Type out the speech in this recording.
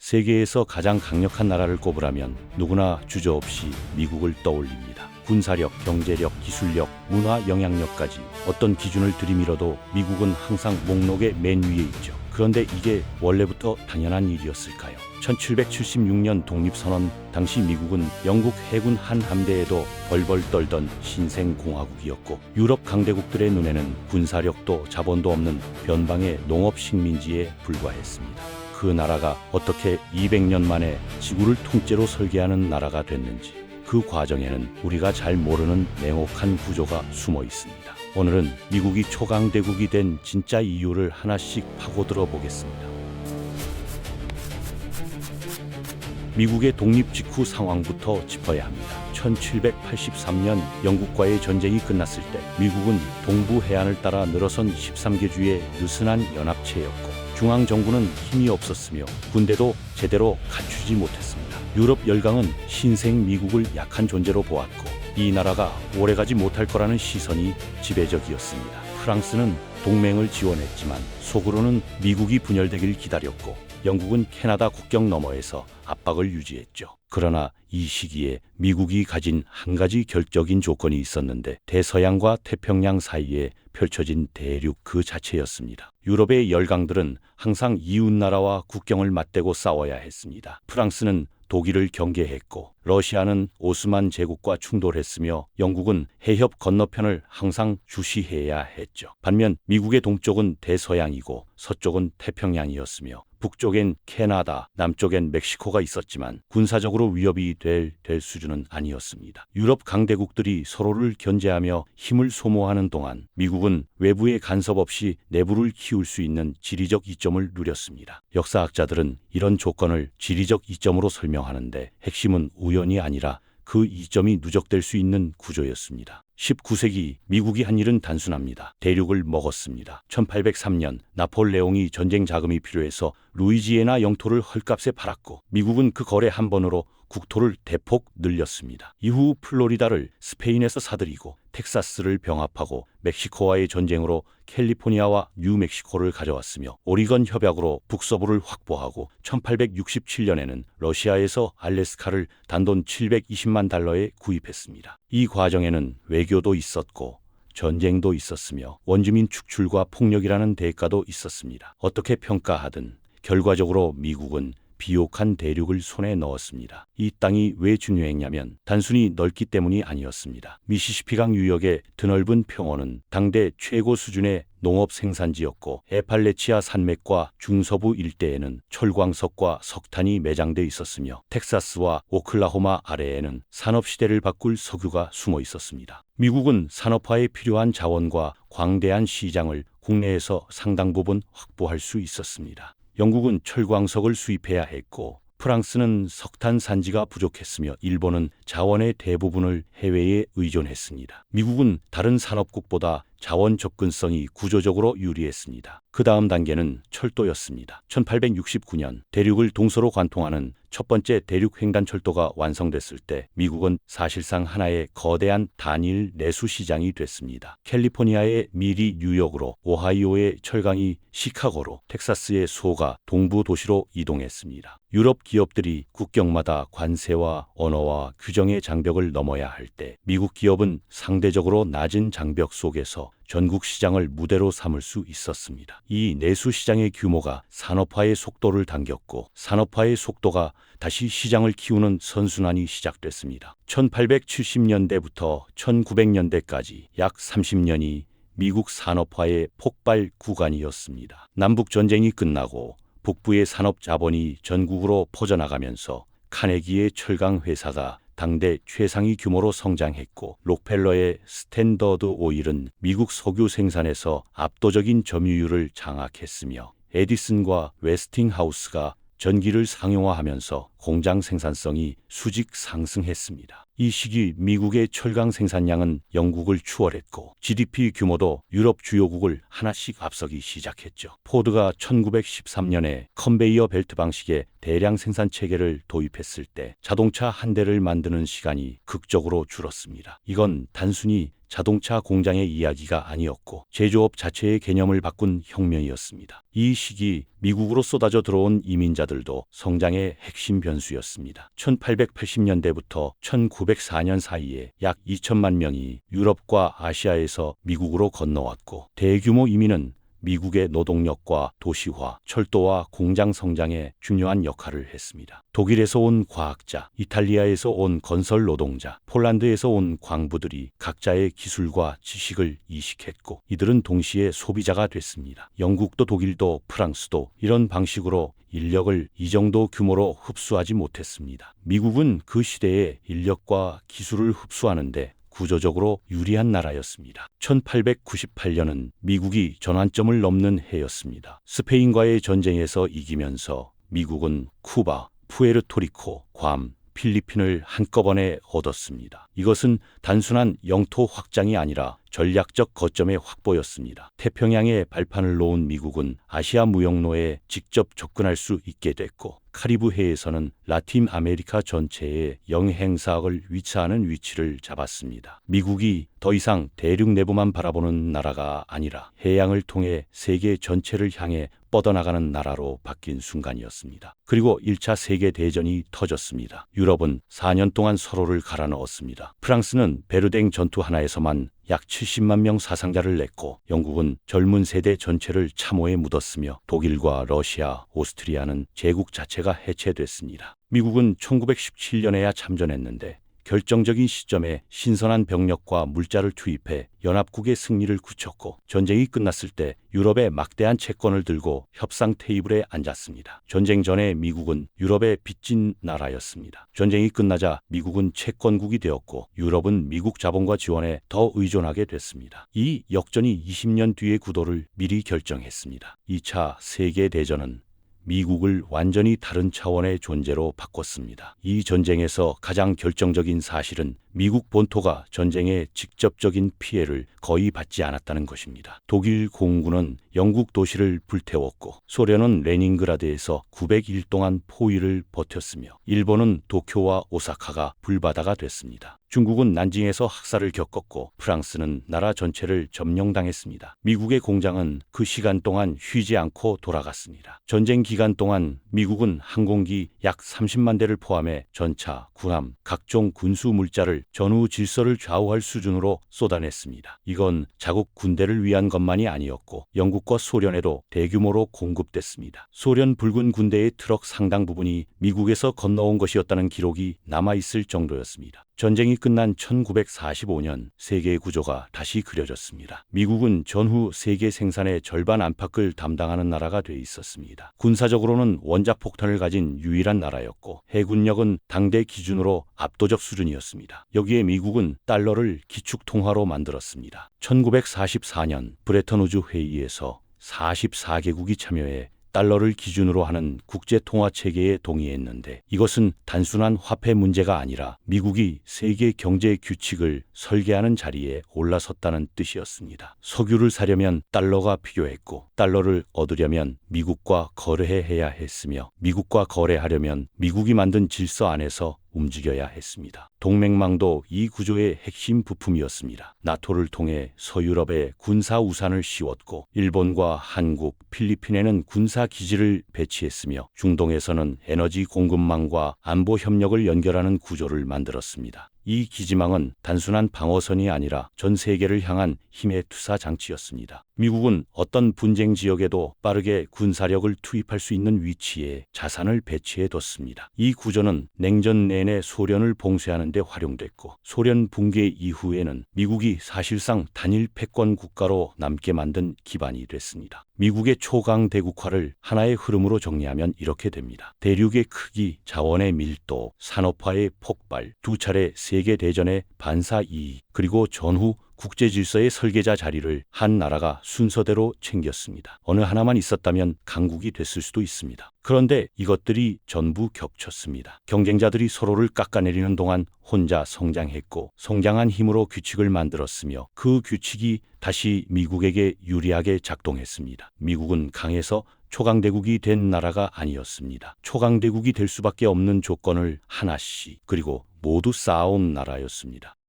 세계에서 가장 강력한 나라를 꼽으라면 누구나 주저없이 미국을 떠올립니다. 군사력, 경제력, 기술력, 문화 영향력까지 어떤 기준을 들이밀어도 미국은 항상 목록의 맨 위에 있죠. 그런데 이게 원래부터 당연한 일이었을까요? 1776년 독립선언 당시 미국은 영국 해군 한 함대에도 벌벌 떨던 신생공화국이었고 유럽 강대국들의 눈에는 군사력도 자본도 없는 변방의 농업식민지에 불과했습니다. 그 나라가 어떻게 200년 만에 지구를 통째로 설계하는 나라가 됐는지 그 과정에는 우리가 잘 모르는 냉혹한 구조가 숨어 있습니다. 오늘은 미국이 초강대국이 된 진짜 이유를 하나씩 파고들어 보겠습니다. 미국의 독립 직후 상황부터 짚어야 합니다. 1783년 영국과의 전쟁이 끝났을 때 미국은 동부 해안을 따라 늘어선 13개 주의 느슨한 연합체였고 중앙정부는 힘이 없었으며 군대도 제대로 갖추지 못했습니다. 유럽 열강은 신생 미국을 약한 존재로 보았고 이 나라가 오래가지 못할 거라는 시선이 지배적이었습니다. 프랑스는 동맹을 지원했지만 속으로는 미국이 분열되길 기다렸고 영국은 캐나다 국경 너머에서 압박을 유지했죠. 그러나 이 시기에 미국이 가진 한 가지 결정적인 조건이 있었는데 대서양과 태평양 사이에 펼쳐진 대륙 그 자체였습니다. 유럽의 열강들은 항상 이웃나라와 국경을 맞대고 싸워야 했습니다. 프랑스는 독일을 경계했고 러시아는 오스만 제국과 충돌했으며 영국은 해협 건너편을 항상 주시해야 했죠. 반면 미국의 동쪽은 대서양이고 서쪽은 태평양이었으며 북쪽엔 캐나다, 남쪽엔 멕시코가 있었지만 군사적으로 위협이 될 수준은 아니었습니다. 유럽 강대국들이 서로를 견제하며 힘을 소모하는 동안 미국은 외부의 간섭 없이 내부를 키울 수 있는 지리적 이점을 누렸습니다. 역사학자들은 이런 조건을 지리적 이점으로 설명하는데 핵심은 우연이 아니라 그 이점이 누적될 수 있는 구조였습니다. 19세기 미국이 한 일은 단순합니다. 대륙을 먹었습니다. 1803년 나폴레옹이 전쟁 자금이 필요해서 루이지애나 영토를 헐값에 팔았고 미국은 그 거래 한 번으로 국토를 대폭 늘렸습니다. 이후 플로리다를 스페인에서 사들이고 텍사스를 병합하고 멕시코와의 전쟁으로 캘리포니아와 뉴멕시코를 가져왔으며 오리건 협약으로 북서부를 확보하고 1867년에는 러시아에서 알래스카를 단돈 720만 달러에 구입했습니다. 이 과정에는 외교도 있었고 전쟁도 있었으며 원주민 축출과 폭력이라는 대가도 있었습니다. 어떻게 평가하든 결과적으로 미국은 비옥한 대륙을 손에 넣었습니다. 이 땅이 왜 중요했냐면 단순히 넓기 때문이 아니었습니다. 미시시피강 유역의 드넓은 평원은 당대 최고 수준의 농업 생산지였고 에팔레치아 산맥과 중서부 일대에는 철광석과 석탄이 매장돼 있었으며 텍사스와 오클라호마 아래에는 산업시대를 바꿀 석유가 숨어 있었습니다. 미국은 산업화에 필요한 자원과 광대한 시장을 국내에서 상당 부분 확보할 수 있었습니다. 영국은 철광석을 수입해야 했고 프랑스는 석탄 산지가 부족했으며 일본은 자원의 대부분을 해외에 의존했습니다. 미국은 다른 산업국보다 자원 접근성이 구조적으로 유리했습니다. 그 다음 단계는 철도였습니다. 1869년 대륙을 동서로 관통하는 첫 번째 대륙 횡단철도가 완성됐을 때 미국은 사실상 하나의 거대한 단일 내수 시장이 됐습니다. 캘리포니아의 밀이 뉴욕으로, 오하이오의 철강이 시카고로, 텍사스의 소가 동부 도시로 이동했습니다. 유럽 기업들이 국경마다 관세와 언어와 규정의 장벽을 넘어야 할 때 미국 기업은 상대적으로 낮은 장벽 속에서 전국 시장을 무대로 삼을 수 있었습니다. 이 내수 시장의 규모가 산업화의 속도를 당겼고 산업화의 속도가 다시 시장을 키우는 선순환이 시작됐습니다. 1870년대부터 1900년대까지 약 30년이 미국 산업화의 폭발 구간이었습니다. 남북전쟁이 끝나고 북부의 산업 자본이 전국으로 퍼져나가면서 카네기의 철강 회사가 당대 최상위 규모로 성장했고 록펠러의 스탠더드 오일은 미국 석유 생산에서 압도적인 점유율을 장악했으며 에디슨과 웨스팅하우스가 전기를 상용화하면서 공장 생산성이 수직 상승했습니다. 이 시기 미국의 철강 생산량은 영국을 추월했고 GDP 규모도 유럽 주요국을 하나씩 앞서기 시작했죠. 포드가 1913년에 컨베이어 벨트 방식의 대량 생산 체계를 도입했을 때 자동차 한 대를 만드는 시간이 극적으로 줄었습니다. 이건 단순히 자동차 공장의 이야기가 아니었고 제조업 자체의 개념을 바꾼 혁명이었습니다. 이 시기 미국으로 쏟아져 들어온 이민자들도 성장의 핵심 변수였습니다. 1880년대부터 1904년 사이에 약 2천만 명이 유럽과 아시아에서 미국으로 건너왔고 대규모 이민은 미국의 노동력과 도시화, 철도와 공장 성장에 중요한 역할을 했습니다. 독일에서 온 과학자, 이탈리아에서 온 건설 노동자, 폴란드에서 온 광부들이 각자의 기술과 지식을 이식했고 이들은 동시에 소비자가 됐습니다. 영국도 독일도 프랑스도 이런 방식으로 인력을 이 정도 규모로 흡수하지 못했습니다. 미국은 그 시대에 인력과 기술을 흡수하는데 구조적으로 유리한 나라였습니다. 1898년은 미국이 전환점을 넘는 해였습니다. 스페인과의 전쟁에서 이기면서 미국은 쿠바, 푸에르토리코, 괌, 필리핀을 한꺼번에 얻었습니다. 이것은 단순한 영토 확장이 아니라 전략적 거점의 확보였습니다. 태평양에 발판을 놓은 미국은 아시아 무역로에 직접 접근할 수 있게 됐고 카리브해에서는 라틴 아메리카 전체에 영행사학을 위치하는 위치를 잡았습니다. 미국이 더 이상 대륙 내부만 바라보는 나라가 아니라 해양을 통해 세계 전체를 향해 뻗어나가는 나라로 바뀐 순간이었습니다. 그리고 1차 세계대전이 터졌습니다. 유럽은 4년 동안 서로를 갈아넣었습니다. 프랑스는 베르댕 전투 하나에서만 약 70만 명 사상자를 냈고 영국은 젊은 세대 전체를 참호에 묻었으며 독일과 러시아, 오스트리아는 제국 자체가 해체됐습니다. 미국은 1917년에야 참전했는데 결정적인 시점에 신선한 병력과 물자를 투입해 연합국의 승리를 굳혔고 전쟁이 끝났을 때 유럽의 막대한 채권을 들고 협상 테이블에 앉았습니다. 전쟁 전에 미국은 유럽의 빚진 나라였습니다. 전쟁이 끝나자 미국은 채권국이 되었고 유럽은 미국 자본과 지원에 더 의존하게 됐습니다. 이 역전이 20년 뒤의 구도를 미리 결정했습니다. 2차 세계대전은 미국을 완전히 다른 차원의 존재로 바꿨습니다. 이 전쟁에서 가장 결정적인 사실은 미국 본토가 전쟁의 직접적인 피해를 거의 받지 않았다는 것입니다. 독일 공군은 영국 도시를 불태웠고 소련은 레닌그라드에서 900일 동안 포위를 버텼으며 일본은 도쿄와 오사카가 불바다가 됐습니다. 중국은 난징에서 학살을 겪었고 프랑스는 나라 전체를 점령당했습니다. 미국의 공장은 그 시간 동안 쉬지 않고 돌아갔습니다. 전쟁 기간 동안 미국은 항공기 약 30만 대를 포함해 전차, 군함, 각종 군수 물자를 전후 질서를 좌우할 수준으로 쏟아냈습니다. 이건 자국 군대를 위한 것만이 아니었고 영국과 소련에도 대규모로 공급됐습니다. 소련 붉은 군대의 트럭 상당 부분이 미국에서 건너온 것이었다는 기록이 남아있을 정도였습니다. 전쟁이 끝난 1945년 세계의 구조가 다시 그려졌습니다. 미국은 전후 세계 생산의 절반 안팎을 담당하는 나라가 돼 있었습니다. 군사적으로는 원자 폭탄을 가진 유일한 나라였고 해군력은 당대 기준으로 압도적 수준이었습니다. 여기에 미국은 달러를 기축통화로 만들었습니다. 1944년 브레턴우즈 회의에서 44개국이 참여해 달러를 기준으로 하는 국제통화체계에 동의했는데 이것은 단순한 화폐 문제가 아니라 미국이 세계 경제 규칙을 설계하는 자리에 올라섰다는 뜻이었습니다. 석유를 사려면 달러가 필요했고 달러를 얻으려면 미국과 거래해야 했으며 미국과 거래하려면 미국이 만든 질서 안에서 움직여야 했습니다. 동맹망도 이 구조의 핵심 부품이었습니다. 나토를 통해 서유럽에 군사 우산을 씌웠고 일본과 한국, 필리핀에는 군사 기지를 배치했으며 중동에서는 에너지 공급망과 안보 협력을 연결하는 구조를 만들었습니다. 이 기지망은 단순한 방어선이 아니라 전 세계를 향한 힘의 투사 장치였습니다. 미국은 어떤 분쟁 지역에도 빠르게 군사력을 투입할 수 있는 위치에 자산을 배치해뒀습니다. 이 구조는 냉전 내내 소련을 봉쇄하는 데 활용됐고 소련 붕괴 이후에는 미국이 사실상 단일 패권 국가로 남게 만든 기반이 됐습니다. 미국의 초강 대국화를 하나의 흐름으로 정리하면 이렇게 됩니다. 대륙의 크기, 자원의 밀도, 산업화의 폭발, 두 차례 세계대전의 반사 2, 그리고 전후 국제질서의 설계자 자리를 한 나라가 순서대로 챙겼습니다. 어느 하나만 있었다면 강국이 됐을 수도 있습니다. 그런데 이것들이 전부 겹쳤습니다. 경쟁자들이 서로를 깎아내리는 동안 혼자 성장했고, 성장한 힘으로 규칙을 만들었으며 그 규칙이 다시 미국에게 유리하게 작동했습니다. 미국은 강해서 초강대국이 된 나라가 아니었습니다. 초강대국이 될 수밖에 없는 조건을 하나씩, 그리고 모두 쌓아온 나라였습니다.